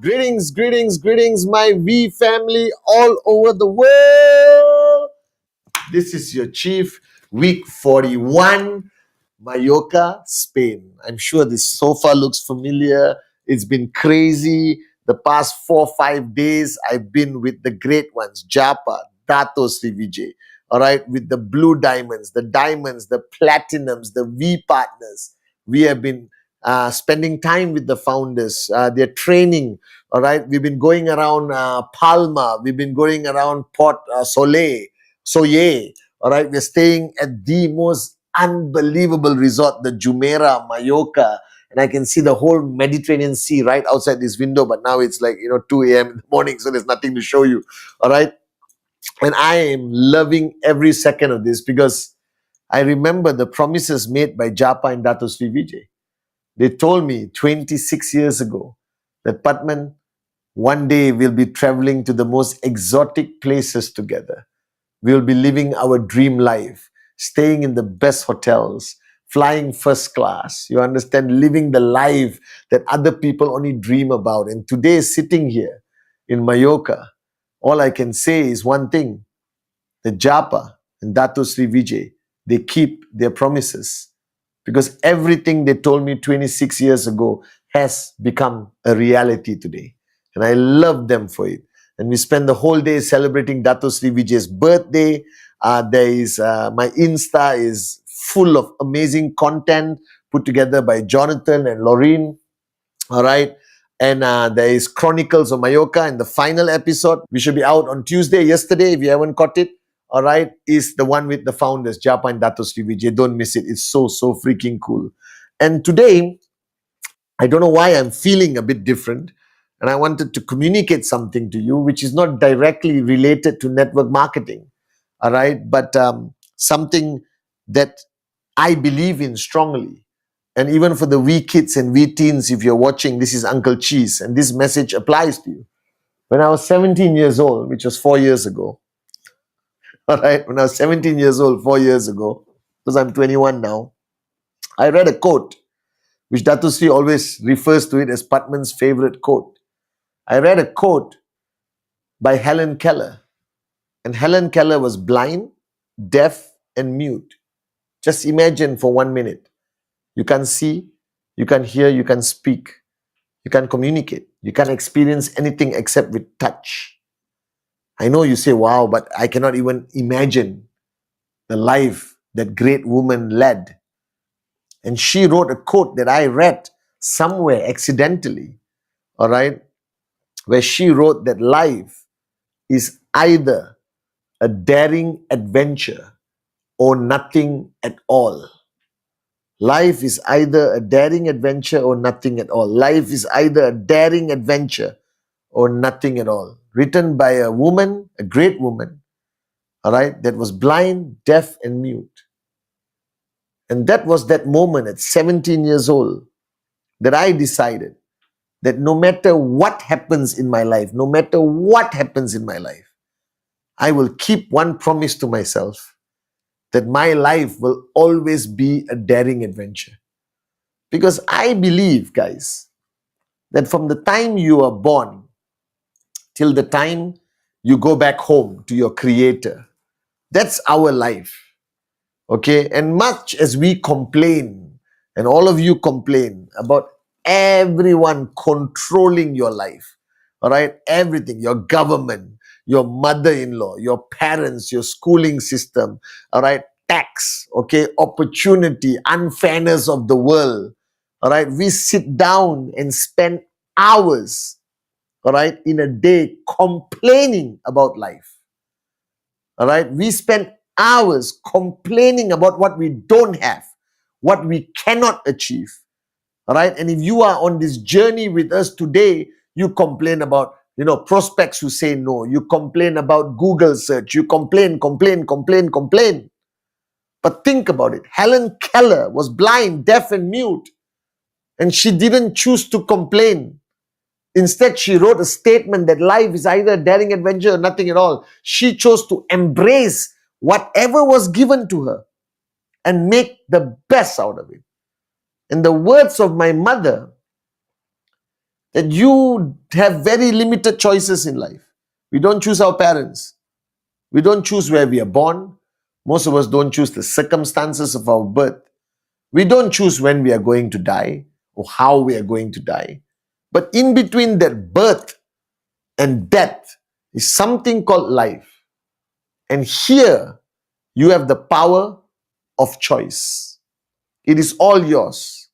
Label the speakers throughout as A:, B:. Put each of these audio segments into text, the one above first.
A: Greetings, greetings, greetings, my V family all over the world. This is your chief, week 41, Mallorca, Spain. I'm sure this sofa looks familiar. It's been crazy. The past 4-5 days, I've been with the great ones, Japa, Dato Sri Vijay, all right, with the blue diamonds, the platinums, the V partners. We have been spending time with the founders, their training, all right. We've been going around Palma, we've been going around Port Soleil, all right. We're staying at the most unbelievable resort, the Jumeirah, Mallorca, and I can see the whole Mediterranean Sea right outside this window, but now it's like, 2 a.m. in the morning, so there's nothing to show you, all right? And I am loving every second of this because I remember the promises made by Japa and Dato Sri Vijay. They told me 26 years ago that, Pathman, one day we'll be traveling to the most exotic places together. We'll be living our dream life, staying in the best hotels, flying first class, you understand, living the life that other people only dream about. And today, sitting here in Mallorca, all I can say is one thing: the Japa and Dato Sri Vijay, they keep their promises, because everything they told me 26 years ago has become a reality today. And I love them for it. And we spend the whole day celebrating Dato Sri Vijay's birthday. There is my Insta is full of amazing content put together by Jonathan and Laureen. All right. And there is Chronicles of Mallorca, and the final episode, we should be out on Tuesday. Yesterday, if you haven't caught it, all right, is the one with the founders, Japa and Dato Sri Vijay. Don't miss it. It's so freaking cool. And today, I don't know why I'm feeling a bit different. And I wanted to communicate something to you, which is not directly related to network marketing. All right. But something that I believe in strongly. And even for the wee kids and wee teens, if you're watching, this is Uncle Cheese. And this message applies to you. When I was 17 years old, which was 4 years ago, all right, when I was 17 years old, 4 years ago, because I'm 21 now, I read a quote, which Dato Sri always refers to it as Pathman's favorite quote. I read a quote by Helen Keller. And Helen Keller was blind, deaf, and mute. Just imagine for 1 minute. You can see, you can hear, you can speak, you can communicate, you can experience anything except with touch. I know you say, wow, but I cannot even imagine the life that great woman led. And she wrote a quote that I read somewhere accidentally, all right, where she wrote that life is either a daring adventure or nothing at all. Life is either a daring adventure or nothing at all. Life is either a daring adventure or nothing at all. Written by a woman, a great woman, all right, that was blind, deaf, and mute. And that was that moment at 17 years old that I decided that no matter what happens in my life, I will keep one promise to myself, that my life will always be a daring adventure. Because I believe, guys, that from the time you are born till the time you go back home to your creator, that's our life. Okay? And much as we complain, and all of you complain about everyone controlling your life, all right? Everything, your government, your mother-in-law, your parents, your schooling system, all right? Tax, okay? Opportunity, unfairness of the world, all right? We sit down and spend hours, all right, in a day complaining about life. All right? We spend hours complaining about what we don't have, what we cannot achieve. All right? And if you are on this journey with us today, you complain about prospects who say no. You complain about Google search. You complain. But think about it. Helen Keller was blind, deaf, and mute. And she didn't choose to complain. Instead, she wrote a statement that life is either a daring adventure or nothing at all. She chose to embrace whatever was given to her and make the best out of it. In the words of my mother, that you have very limited choices in life. We don't choose our parents. We don't choose where we are born. Most of us don't choose the circumstances of our birth. We don't choose when we are going to die or how we are going to die. But in between that birth and death is something called life. And here you have the power of choice. It is all yours.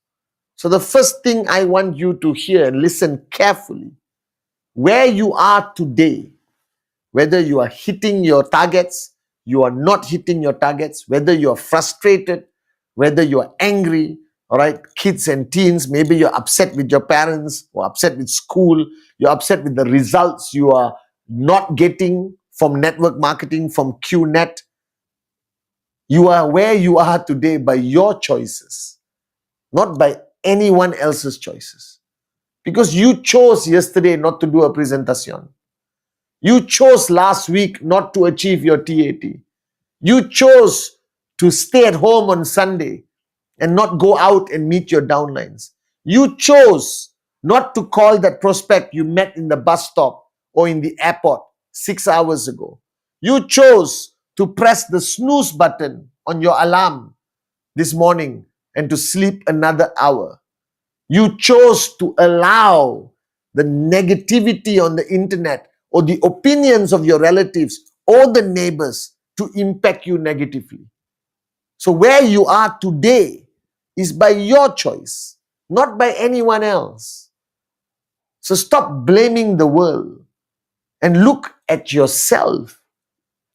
A: So the first thing I want you to hear and listen carefully, where you are today, whether you are hitting your targets, you are not hitting your targets, whether you are frustrated, whether you are angry, all right, kids and teens, maybe you're upset with your parents or upset with school, you're upset with the results you are not getting from network marketing, from QNET. You are where you are today by your choices, not by anyone else's choices. Because you chose yesterday not to do a presentation. You chose last week not to achieve your TAT. You chose to stay at home on Sunday and not go out and meet your downlines. You chose not to call that prospect you met in the bus stop or in the airport 6 hours ago. You chose to press the snooze button on your alarm this morning and to sleep another hour. You chose to allow the negativity on the internet or the opinions of your relatives or the neighbors to impact you negatively. So where you are today is by your choice, not by anyone else. So stop blaming the world and look at yourself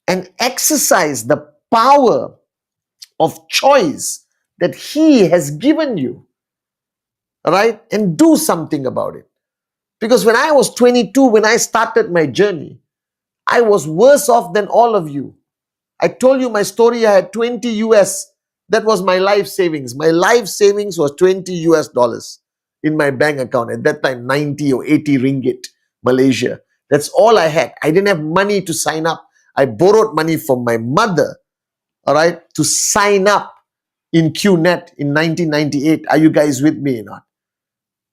A: and exercise the power of choice that He has given you, right? And do something about it. Because when I was 22, when I started my journey, I was worse off than all of you. I told you my story. I had 20 US. That was my life savings. My life savings was 20 US dollars in my bank account. At that time, 90 or 80 ringgit, Malaysia. That's all I had. I didn't have money to sign up. I borrowed money from my mother, all right, to sign up in QNET in 1998. Are you guys with me or not?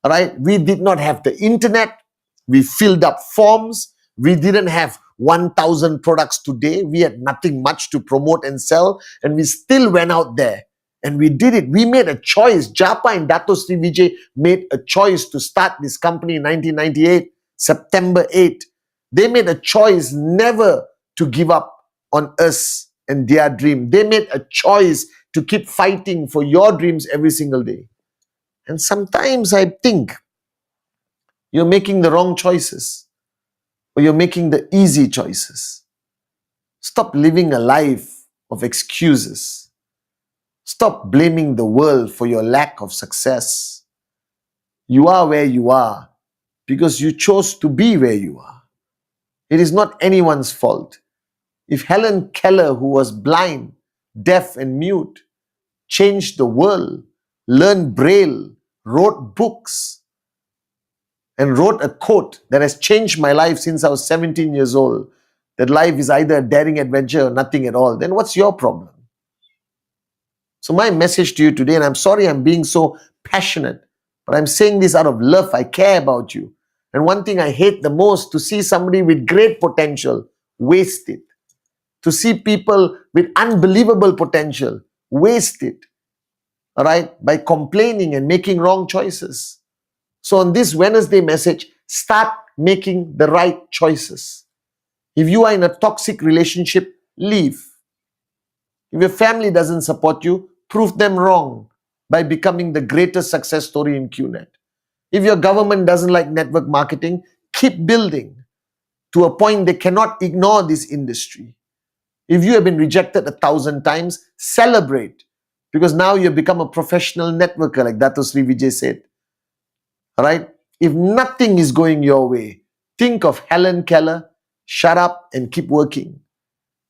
A: All right. We did not have the internet. We filled up forms. We didn't have 1,000 products today. We had nothing much to promote and sell. And we still went out there and we did it. We made a choice. Japa and Dato Sri Vijay made a choice to start this company in 1998, September 8. They made a choice never to give up on us and their dream. They made a choice to keep fighting for your dreams every single day. And sometimes I think you're making the wrong choices or you're making the easy choices. Stop living a life of excuses. Stop blaming the world for your lack of success. You are where you are because you chose to be where you are. It is not anyone's fault. If Helen Keller, who was blind, deaf, and mute, changed the world, learned Braille, wrote books, and wrote a quote that has changed my life since I was 17 years old, that life is either a daring adventure or nothing at all, then what's your problem? So my message to you today, and I'm sorry I'm being so passionate, but I'm saying this out of love. I care about you. And one thing I hate the most, to see somebody with great potential waste it. To see people with unbelievable potential waste it, all right, by complaining and making wrong choices. So on this Wednesday message, start making the right choices. If you are in a toxic relationship, leave. If your family doesn't support you, prove them wrong by becoming the greatest success story in QNET. If your government doesn't like network marketing, keep building to a point they cannot ignore this industry. If you have been rejected 1,000 times, celebrate, because now you've become a professional networker, like Dato Sri Vijay said. All right? If nothing is going your way, Think of Helen Keller. Shut up and keep working.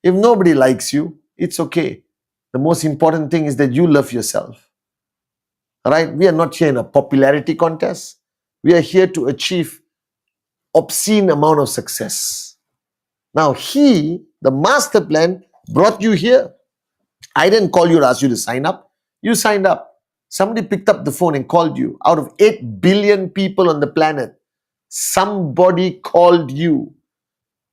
A: If nobody likes you, it's okay. The most important thing is that you love yourself. All right? We are not here in a popularity contest. We are here to achieve obscene amount of success. Now, the master plan, brought you here. I didn't call you to ask you to sign up. You signed up. Somebody picked up the phone and called you. Out of 8 billion people on the planet, somebody called you.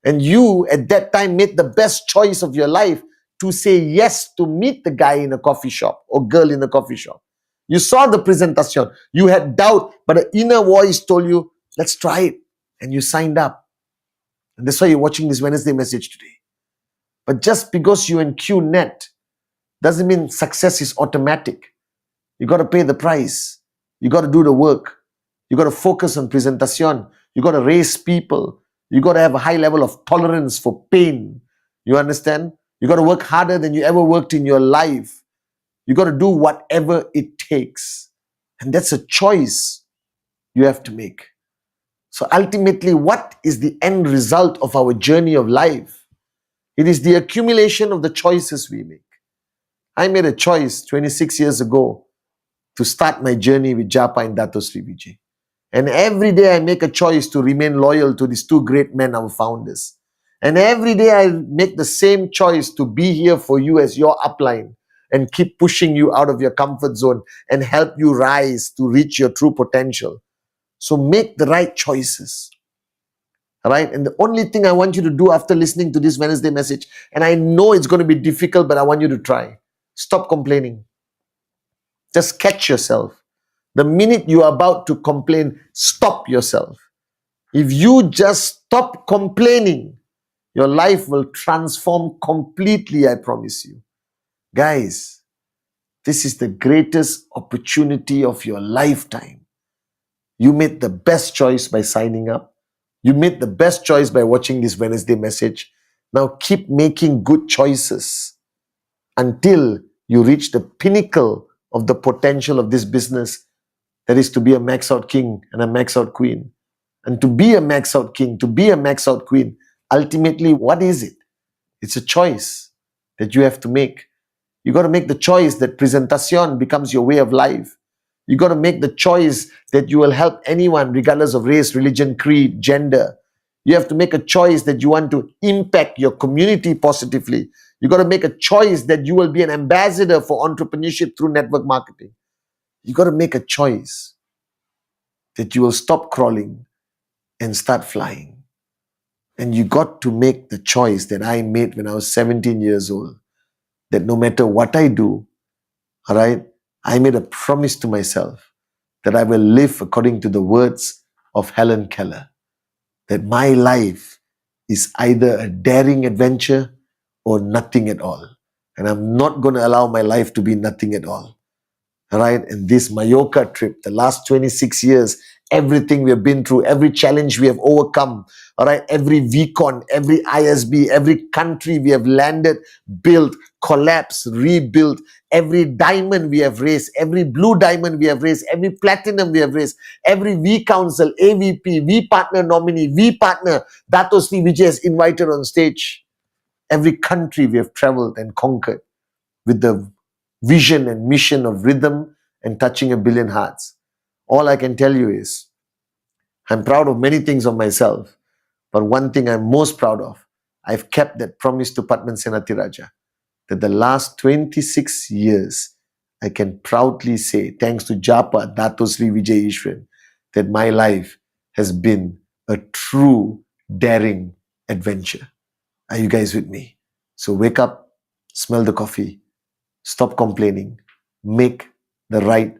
A: And you, at that time, made the best choice of your life to say yes to meet the guy in a coffee shop or girl in a coffee shop. You saw the presentation. You had doubt, but an inner voice told you, let's try it. And you signed up. And that's why you're watching this Wednesday message today. But just because you're in QNET doesn't mean success is automatic. You got to pay the price. You got to do the work. You got to focus on presentation. You got to raise people. You got to have a high level of tolerance for pain. You understand? You got to work harder than you ever worked in your life. You got to do whatever it takes. And that's a choice you have to make. So ultimately, what is the end result of our journey of life? It is the accumulation of the choices we make. I made a choice 26 years ago to start my journey with Japa and Dato Sri Vijay. And every day I make a choice to remain loyal to these two great men, our founders. And every day I make the same choice to be here for you as your upline and keep pushing you out of your comfort zone and help you rise to reach your true potential. So make the right choices. All right? And the only thing I want you to do after listening to this Wednesday message, and I know it's going to be difficult, but I want you to try. Stop complaining. Just catch yourself. The minute you are about to complain, stop yourself. If you just stop complaining, your life will transform completely, I promise you. Guys, this is the greatest opportunity of your lifetime. You made the best choice by signing up. You made the best choice by watching this Wednesday message. Now keep making good choices until you reach the pinnacle of the potential of this business. That is to be a max out king and a max out queen. And to be a max out king, to be a max out queen, ultimately, what is it? It's a choice that you have to make. You got to make the choice that presentation becomes your way of life. You got to make the choice that you will help anyone, regardless of race, religion, creed, gender. You have to make a choice that you want to impact your community positively. You got to make a choice that you will be an ambassador for entrepreneurship through network marketing. You got to make a choice that you will stop crawling and start flying. And you got to make the choice that I made when I was 17 years old, that no matter what I do, all right, I made a promise to myself that I will live according to the words of Helen Keller, that my life is either a daring adventure or nothing at all. And I'm not going to allow my life to be nothing at all. All right. And this Mallorca trip, the last 26 years, everything we have been through, every challenge we have overcome, all right, every VCon, every ISB, every country we have landed, built, collapsed, rebuilt, every diamond we have raised, every blue diamond we have raised, every platinum we have raised, every V Council, AVP, V Partner nominee, V Partner, Dato Sri Vijay is invited on stage. Every country we have traveled and conquered with the vision and mission of rhythm and touching a billion hearts. All I can tell you is, I'm proud of many things of myself, but one thing I'm most proud of, I've kept that promise to Pathman Senathirajah, that the last 26 years, I can proudly say, thanks to Japa, Dato Sri Vijay Ishwan, that my life has been a true daring adventure. Are you guys with me? So wake up, smell the coffee, stop complaining, make the right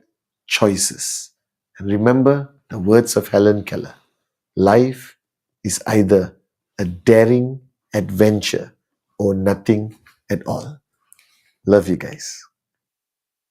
A: choices. And remember the words of Helen Keller. Life is either a daring adventure or nothing at all. Love you guys.